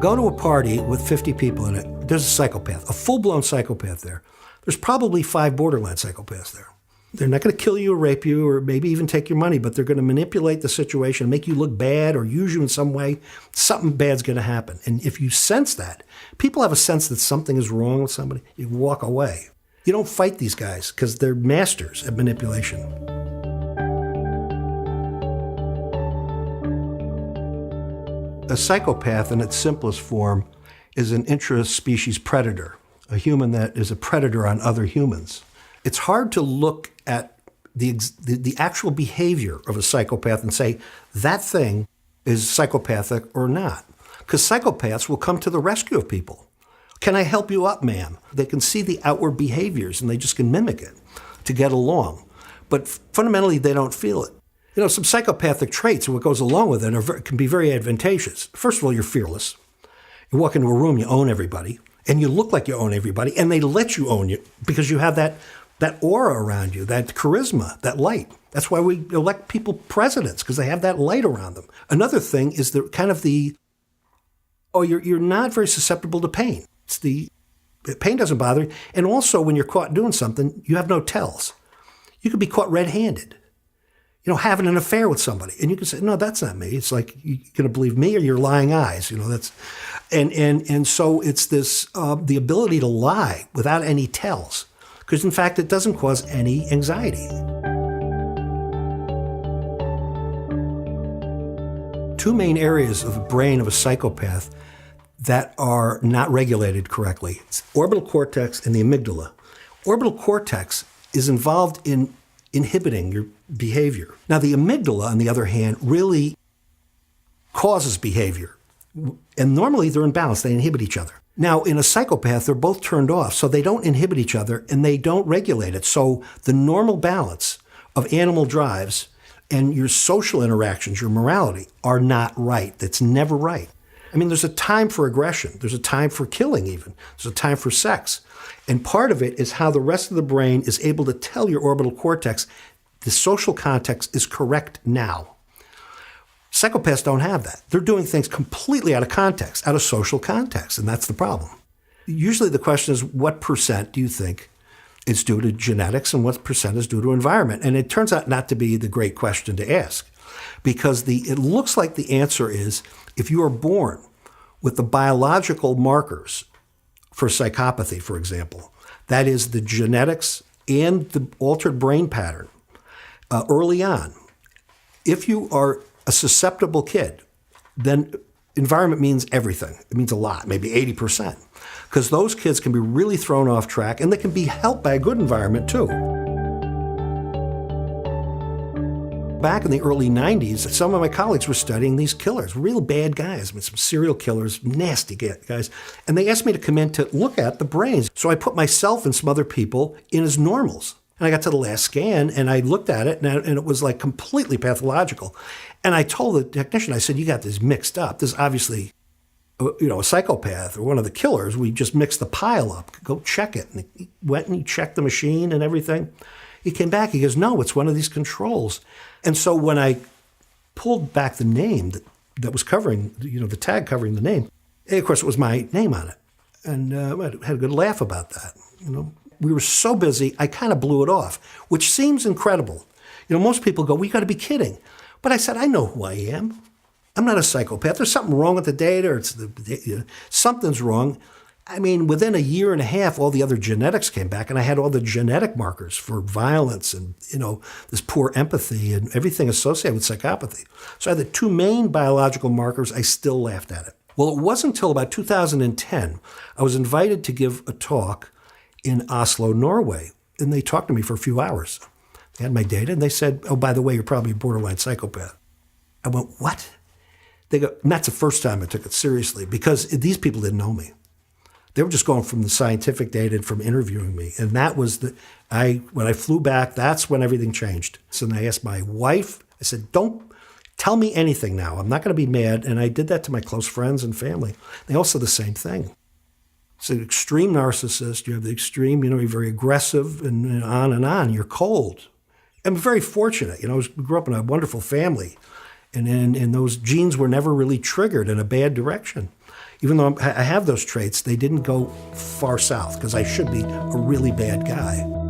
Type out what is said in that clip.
Go to a party with 50 people in it. There's a psychopath, a full-blown psychopath there. There's probably 5 borderline psychopaths there. They're not going to kill you or rape you or maybe even take your money, but they're going to manipulate the situation, make you look bad or use you in some way. Something bad's going to happen. And if you sense that, people have a sense that something is wrong with somebody, you walk away. You don't fight these guys because they're masters at manipulation. A psychopath in its simplest form is an intra-species predator, a human that is a predator on other humans. It's hard to look at the actual behavior of a psychopath and say that thing is psychopathic or not. Because psychopaths will come to the rescue of people. Can I help you up, ma'am? They can see the outward behaviors and they just can mimic it to get along. But fundamentally, they don't feel it. You know, some psychopathic traits and what goes along with it can be very advantageous. First of all, you're fearless. You walk into a room, you own everybody, and you look like you own everybody, and they let you own you because you have that aura around you, that charisma, that light. That's why we elect people presidents, because they have that light around them. Another thing is you're not very susceptible to pain. Pain doesn't bother you. And also, when you're caught doing something, you have no tells. You could be caught red-handed, having an affair with somebody. And you can say, no, that's not me. It's like, you're going to believe me or your lying eyes. And so it's this, the ability to lie without any tells. Because in fact, it doesn't cause any anxiety. Two main areas of the brain of a psychopath that are not regulated correctly. It's orbital cortex and the amygdala. Orbital cortex is involved in inhibiting your behavior. Now, the amygdala, on the other hand, really causes behavior. And normally they're in balance, they inhibit each other. Now, in a psychopath, they're both turned off, so they don't inhibit each other and they don't regulate it. So the normal balance of animal drives and your social interactions, your morality, are not right. That's never right. I mean, there's a time for aggression. There's a time for killing even. There's a time for sex. And part of it is how the rest of the brain is able to tell your orbital cortex the social context is correct now. Psychopaths don't have that. They're doing things completely out of context, out of social context, and that's the problem. Usually the question is, what percent do you think is due to genetics and what percent is due to environment? And it turns out not to be the great question to ask, because it looks like the answer is, if you are born with the biological markers for psychopathy, for example, that is the genetics and the altered brain pattern early on, if you are a susceptible kid, then environment means everything. It means a lot, maybe 80%, because those kids can be really thrown off track and they can be helped by a good environment too. Back in the early 90s, some of my colleagues were studying these killers, real bad guys, some serial killers, nasty guys. And they asked me to come in to look at the brains. So I put myself and some other people in as normals. And I got to the last scan and I looked at it and it was like completely pathological. And I told the technician, I said, you got this mixed up. This is obviously, a psychopath or one of the killers. We just mixed the pile up. Go check it. And he went and he checked the machine and everything. He came back, he goes, no, it's one of these controls. And so when I pulled back the name that was covering, the tag covering the name, of course it was my name on it. And I had a good laugh about that. We were so busy, I kind of blew it off, which seems incredible. Most people go, well, you got to be kidding. But I said, I know who I am. I'm not a psychopath. There's something wrong with the data, or something's wrong. I mean, within a year and a half, all the other genetics came back, and I had all the genetic markers for violence and, this poor empathy and everything associated with psychopathy. So I had the two main biological markers. I still laughed at it. Well, it wasn't until about 2010 I was invited to give a talk in Oslo, Norway, and they talked to me for a few hours. They had my data, and they said, oh, by the way, you're probably a borderline psychopath. I went, what? They go, and that's the first time I took it seriously, because these people didn't know me. They were just going from the scientific data and from interviewing me. And that was when I flew back, that's when everything changed. So then I asked my wife, I said, don't tell me anything now. I'm not going to be mad. And I did that to my close friends and family. They all said the same thing. It's an extreme narcissist. You have the extreme, you're very aggressive and on and on. You're cold. I'm very fortunate. I grew up in a wonderful family. And those genes were never really triggered in a bad direction. even though I have those traits, they didn't go far south because I should be a really bad guy.